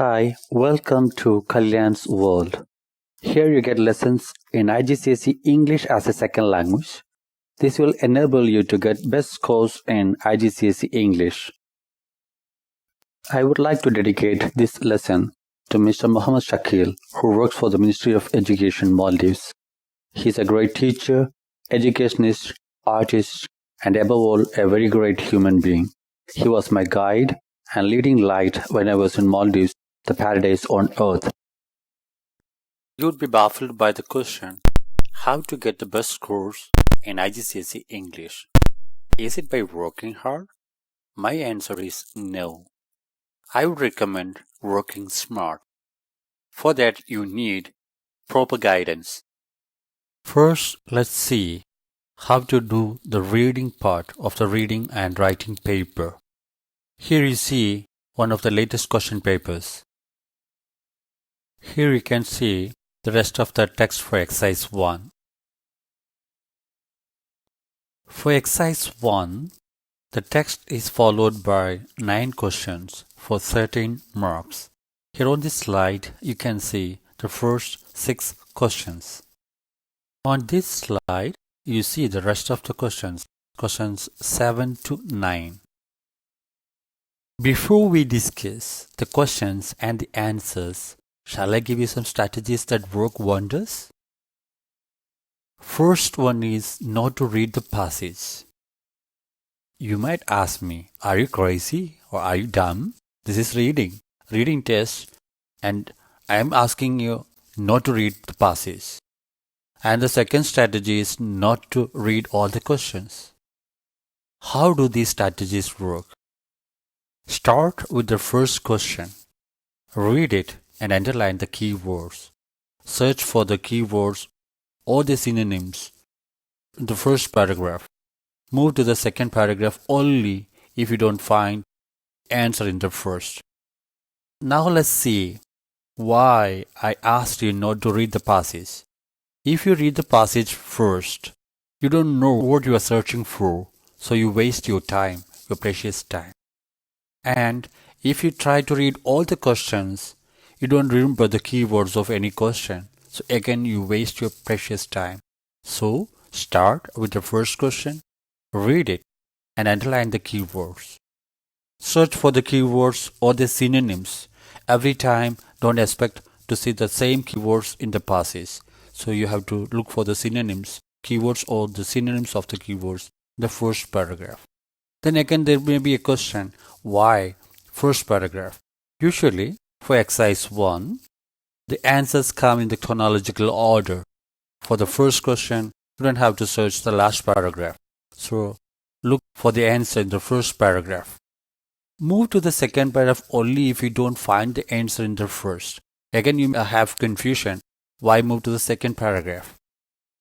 Hi, welcome to Kalyan's World. Here you get lessons in IGCSE English as a second language. This will enable you to get best scores in IGCSE English. I would like to dedicate this lesson to Mr. Muhammad Shakil, who works for the Ministry of Education, Maldives. He's a great teacher, educationist, artist, and above all, a very great human being. He was my guide and leading light when I was in Maldives, the paradise on earth. You'd be baffled by the question, how to get the best scores in IGCSE English? Is it by working hard? My answer is no. I would recommend working smart. For that, you need proper guidance. First, let's see how to do the reading part of the reading and writing paper. Here you see one of the latest question papers. Here you can see the rest of the text for exercise 1. For exercise 1, the text is followed by 9 questions for 13 marks. Here on this slide, you can see the first 6 questions. On this slide, you see the rest of the questions 7 to 9. Before we discuss the questions and the answers, shall I give you some strategies that work wonders? First one is not to read the passage. You might ask me, are you crazy or are you dumb? This is reading test, and I am asking you not to read the passage. And the second strategy is not to read all the questions. How do these strategies work? Start with the first question. Read it and underline the keywords. Search for the keywords or the synonyms in the first paragraph. Move to the second paragraph only if you don't find answer in the first. Now let's see why I asked you not to read the passage. If you read the passage first, you don't know what you are searching for, so you waste your time, your precious time. And if you try to read all the questions, you don't remember the keywords of any question, so again you waste your precious time. So start with the first question, read it, and underline the keywords. Search for the keywords or the synonyms. Every time, don't expect to see the same keywords in the passage. So you have to look for the synonyms, keywords or the synonyms of the keywords in the first paragraph. Then again there may be a question, why first paragraph? Usually for exercise 1, the answers come in the chronological order. For the first question, you don't have to search the last paragraph. So look for the answer in the first paragraph. Move to the second paragraph only if you don't find the answer in the first. Again you may have confusion. Why move to the second paragraph?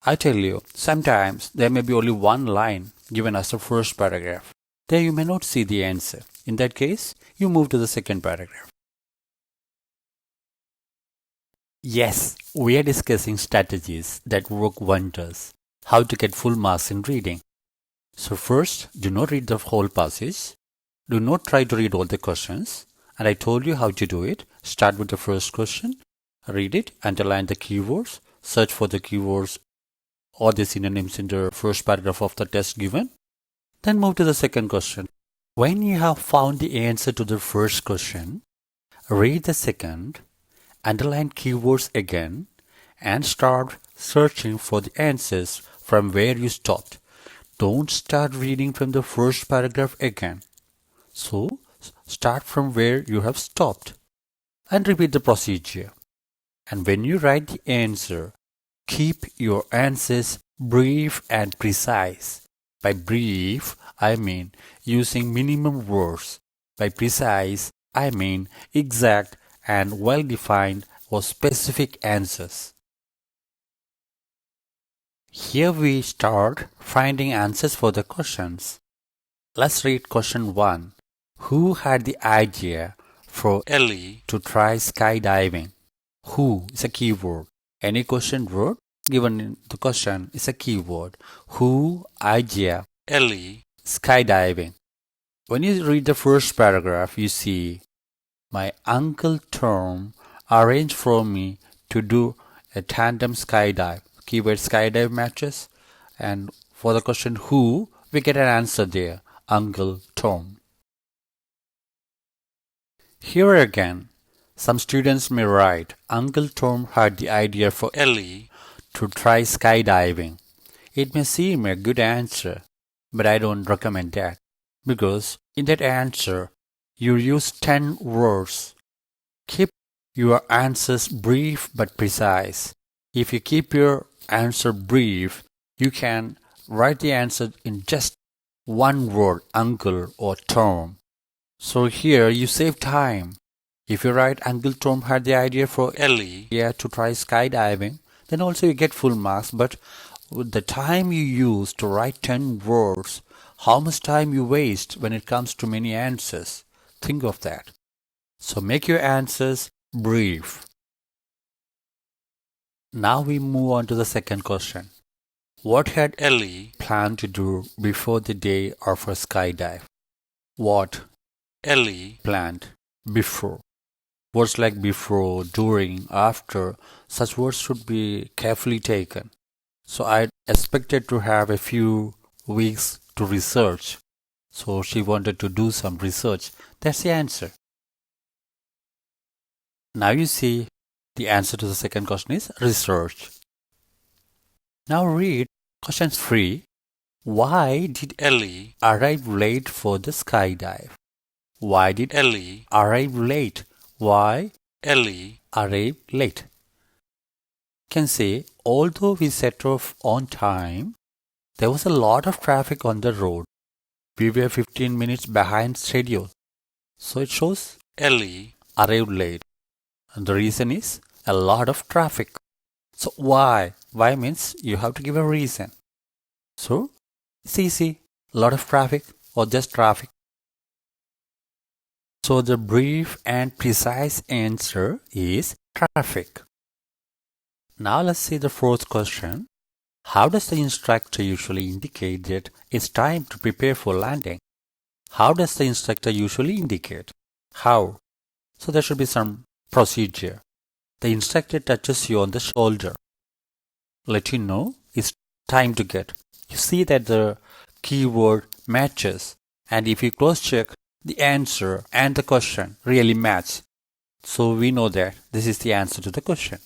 I tell you, sometimes there may be only one line given as the first paragraph. There you may not see the answer. In that case, you move to the second paragraph. Yes, we are discussing strategies that work wonders. How to get full marks in reading. So first, do not read the whole passage. Do not try to read all the questions. And I told you how to do it. Start with the first question. Read it, underline the keywords, search for the keywords or the synonyms in the first paragraph of the test given. Then move to the second question. When you have found the answer to the first question, read the second, underline keywords again, and start searching for the answers from where you stopped. Don't start reading from the first paragraph again. So, start from where you have stopped and repeat the procedure. And when you write the answer, keep your answers brief and precise. By brief, I mean using minimum words. By precise, I mean exact and well-defined or specific answers. Here we start finding answers for the questions. Let's read question 1. Who had the idea for Ellie to try skydiving? Who is a keyword. Any question word given in the question is a keyword. Who, idea, Ellie, skydiving. When you read the first paragraph, you see My uncle Tom arranged for me to do a tandem skydive. Keyword skydive matches. And for the question who, we get an answer there. Uncle Tom. Here again, some students may write, Uncle Tom had the idea for Ellie to try skydiving. It may seem a good answer, but I don't recommend that. Because in that answer, you use 10 words. Keep your answers brief but precise. If you keep your answer brief, you can write the answer in just one word, uncle or Tom. So here you save time. If you write Uncle Tom had the idea for Ellie to try skydiving, then also you get full marks. But with the time you use to write 10 words, how much time you waste when it comes to many answers? Think of that. So make your answers brief. Now we move on to the second question. What had Ellie planned to do before the day of her skydive? What Ellie planned before. Words like before, during, after, such words should be carefully taken. So I expected to have a few weeks to research. So she wanted to do some research. That's the answer. Now you see the answer to the second question is research. Now read question 3. Why did Ellie arrive late for the skydive? Why did Ellie arrive late? Why Ellie arrived late? You can say, although we set off on time, there was a lot of traffic on the road. We were 15 minutes behind schedule. So it shows Ellie arrived late. And the reason is a lot of traffic. So why? Why means you have to give a reason. So it's easy. A lot of traffic or just traffic. So the brief and precise answer is traffic. Now let's see the fourth question. How does the instructor usually indicate that it's time to prepare for landing? How does the instructor usually indicate? How? So there should be some procedure. The instructor touches you on the shoulder. Let you know it's time to get. You see that the keyword matches. And if you cross check, the answer and the question really match. So we know that this is the answer to the question.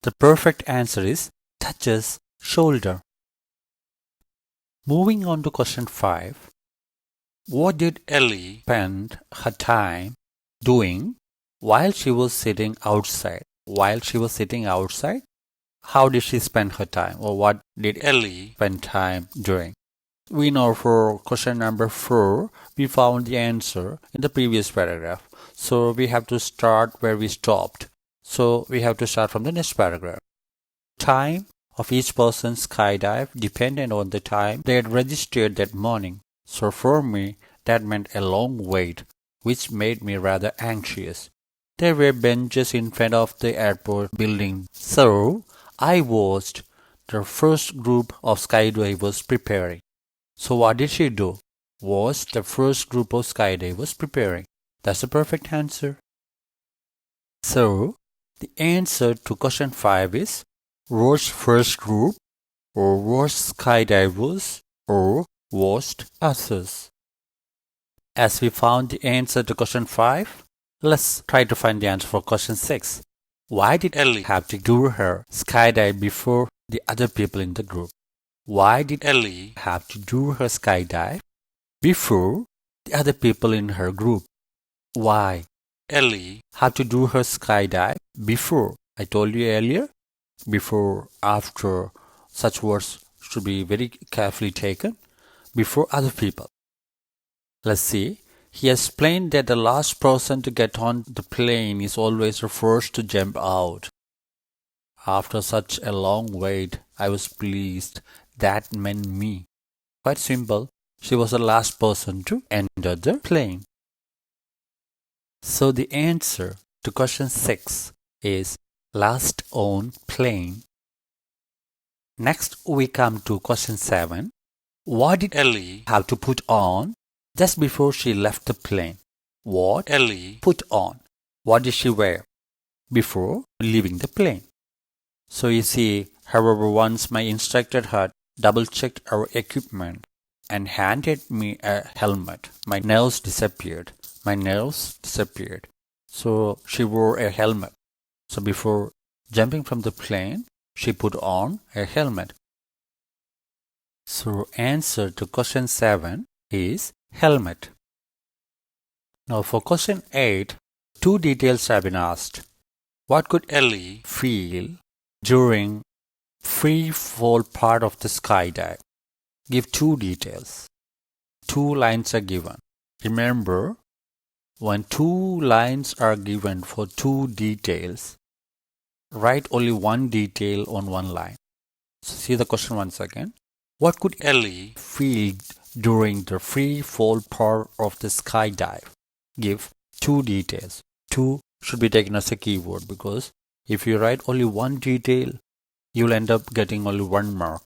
The perfect answer is touches shoulder. Moving on to question 5. What did Ellie spend her time doing while she was sitting outside? While she was sitting outside, how did she spend her time? Or what did Ellie spend time doing? We know for question number 4, we found the answer in the previous paragraph. So we have to start where we stopped. So we have to start from the next paragraph. Time of each person's skydive depended on the time they had registered that morning. So for me, that meant a long wait, which made me rather anxious. There were benches in front of the airport building. So I watched the first group of skydivers preparing. So what did she do? Was the first group of skydivers preparing? That's the perfect answer. So the answer to question 5 is was first group, or was skydivers, or was others. As we found the answer to question 5, let's try to find the answer for question 6. Why did Ellie have to do her skydive before the other people in the group? Why did Ellie have to do her skydive before the other people in her group? Why Ellie had to do her skydive before? I told you earlier, before, after, such words should be very carefully taken. Before other people. Let's see. He explained that the last person to get on the plane is always the first to jump out. After such a long wait, I was pleased. That meant me. Quite simple. She was the last person to enter the plane. So the answer to question 6 is last on plane. Next we come to question 7. What did Ellie have to put on just before she left the plane? what Ellie put on. What did she wear before leaving the plane? So you see, however, once my instructor had double-checked our equipment and handed me a helmet, my nerves disappeared. So she wore a helmet. So before jumping from the plane, she put on a helmet. So answer to question 7 is helmet. Now for question 8, 2 details have been asked. What could Ellie feel during free fall part of the skydive? Give 2 details. 2 lines are given. Remember, when 2 lines are given for 2 details, write only 1 detail on 1 line. So see the question once again. What could Ellie feel during the free fall part of the skydive? Give 2 details. 2 should be taken as a keyword because if you write only 1 detail, you'll end up getting only 1 mark.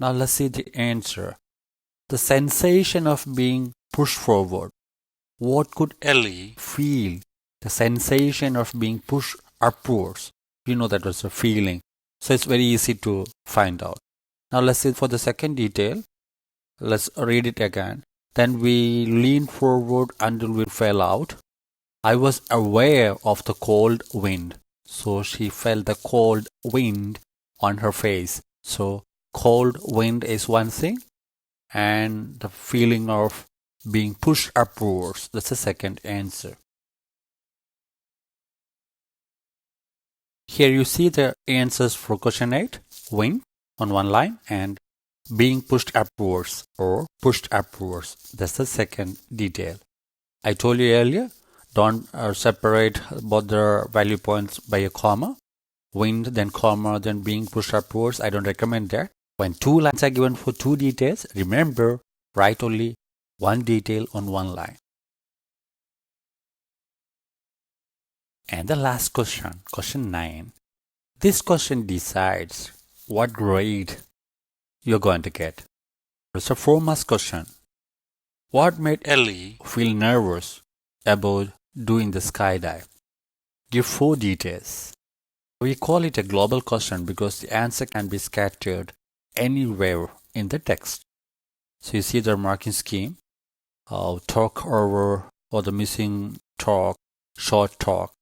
Now let's see the answer. The sensation of being pushed forward. What could Ellie feel? The sensation of being pushed upwards. You know that was a feeling. So it's very easy to find out. Now let's see for the second detail. Let's read it again. Then we leaned forward until we fell out. I was aware of the cold wind. So she felt the cold wind on her face. So cold wind is one thing. And the feeling of being pushed upwards, that's the second answer. Here you see the answers for question 8. Wind on 1 line and being pushed upwards or pushed upwards. That's the second detail. I told you earlier, don't separate both the value points by a comma. Wind, then comma, then being pushed upwards. I don't recommend that. When 2 lines are given for 2 details, remember, write only 1 detail on 1 line. And the last question, question 9. This question decides what grade you're going to get. It's a 4-mark question. What made Ellie feel nervous about doing the skydive? Give 4 details. We call it a global question because the answer can be scattered anywhere in the text. So you see the marking scheme, talk over or the missing talk, short talk.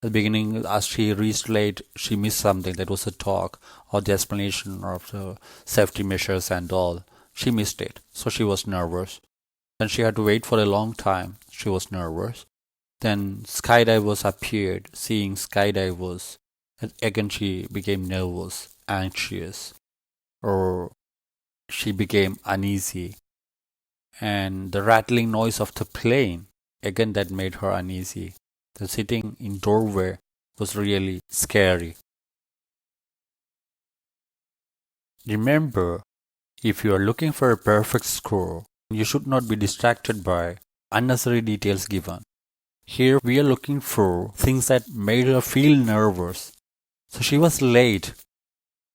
At the beginning, as she reached late, she missed something. That was a talk or the explanation of the safety measures and all. She missed it, so she was nervous. Then she had to wait for a long time. She was nervous. Then skydivers appeared. Seeing skydivers, again she became nervous, anxious, or she became uneasy. And the rattling noise of the plane, again that made her uneasy. The sitting in doorway was really scary. Remember, if you are looking for a perfect score, you should not be distracted by unnecessary details given. Here we are looking for things that made her feel nervous. So she was late.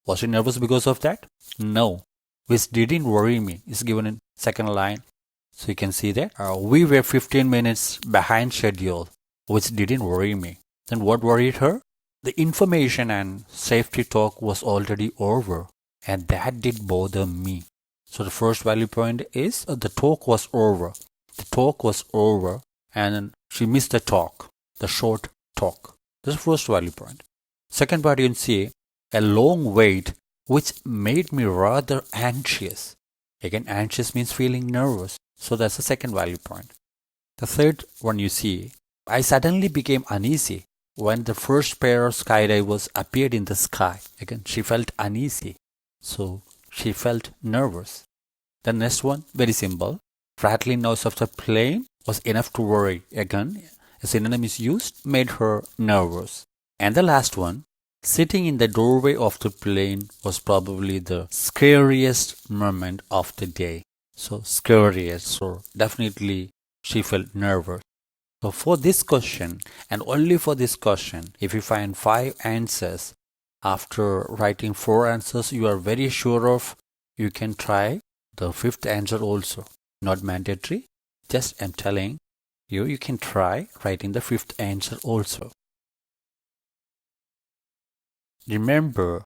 Was she nervous because of that? No. Which didn't worry me is given in second line. So you can see that we were 15 minutes behind schedule, which didn't worry me. Then what worried her? The information and safety talk was already over, and that did bother me. So the first value point is the talk was over. The talk was over, and she missed the talk, the short talk. That's the first value point. Second part, you can see a long wait, which made me rather anxious. Again, anxious means feeling nervous. So that's the second value point. The third one you see, I suddenly became uneasy when the first pair of skydivers appeared in the sky. Again, she felt uneasy. So she felt nervous. The next one, very simple. Rattling noise of the plane was enough to worry. Again, a synonym is used, made her nervous. And the last one, sitting in the doorway of the plane was probably the scariest moment of the day. So scariest. So definitely she felt nervous. So for this question and only for this question, if you find 5 answers after writing 4 answers you are very sure of, you can try the 5th answer also. Not mandatory. Just I'm telling You can try writing the fifth answer also. Remember,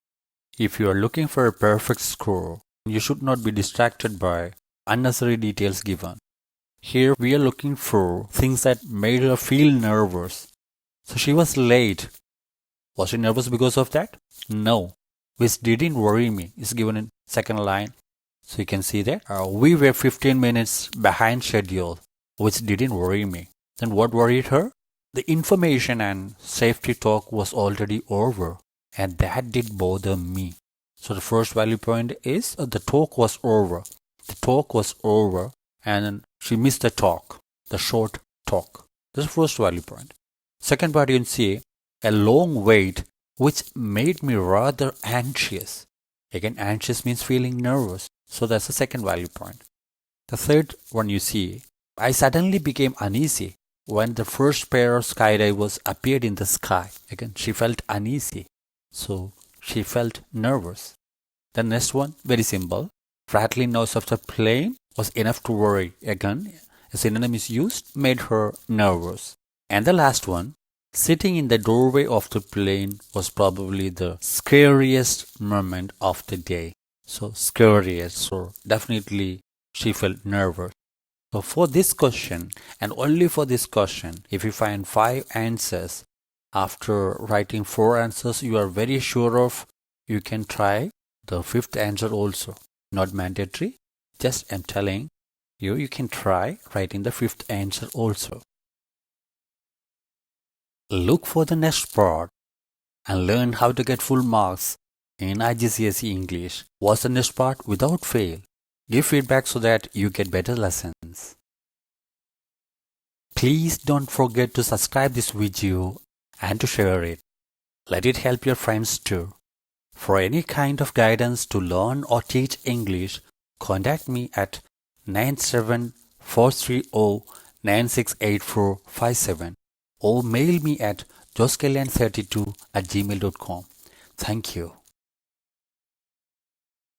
if you are looking for a perfect score, you should not be distracted by unnecessary details given. Here we are looking for things that made her feel nervous. So she was late. Was she nervous because of that? No. Which didn't worry me is given in second line. So you can see that we were 15 minutes behind schedule, which didn't worry me. Then what worried her? The information and safety talk was already over, and that did bother me. So the first value point is the talk was over. The talk was over, and she missed the talk, the short talk. That's the first value point. Second part, you can see a long wait, which made me rather anxious. Again, anxious means feeling nervous. So that's the second value point. The third one you see, I suddenly became uneasy when the first pair of skydivers appeared in the sky. Again, she felt uneasy. So she felt nervous. The next one, very simple. Rattling noise of the plane was enough to worry. Again, a synonym is used, made her nervous. And the last one, sitting in the doorway of the plane was probably the scariest moment of the day. So scariest. So definitely she felt nervous. So for this question, and only for this question, if you find 5 answers, after writing 4 answers you are very sure of, you can try the 5th answer also. Not mandatory, just I'm telling you, you can try writing the 5th answer also. Look for the next part and learn how to get full marks in IGCSE English. Watch the next part without fail. Give feedback so that you get better lessons. Please don't forget to subscribe this video and to share it. Let it help your friends too. For any kind of guidance to learn or teach English, contact me at 97430968457 or mail me at joskalyan32@gmail.com. Thank you.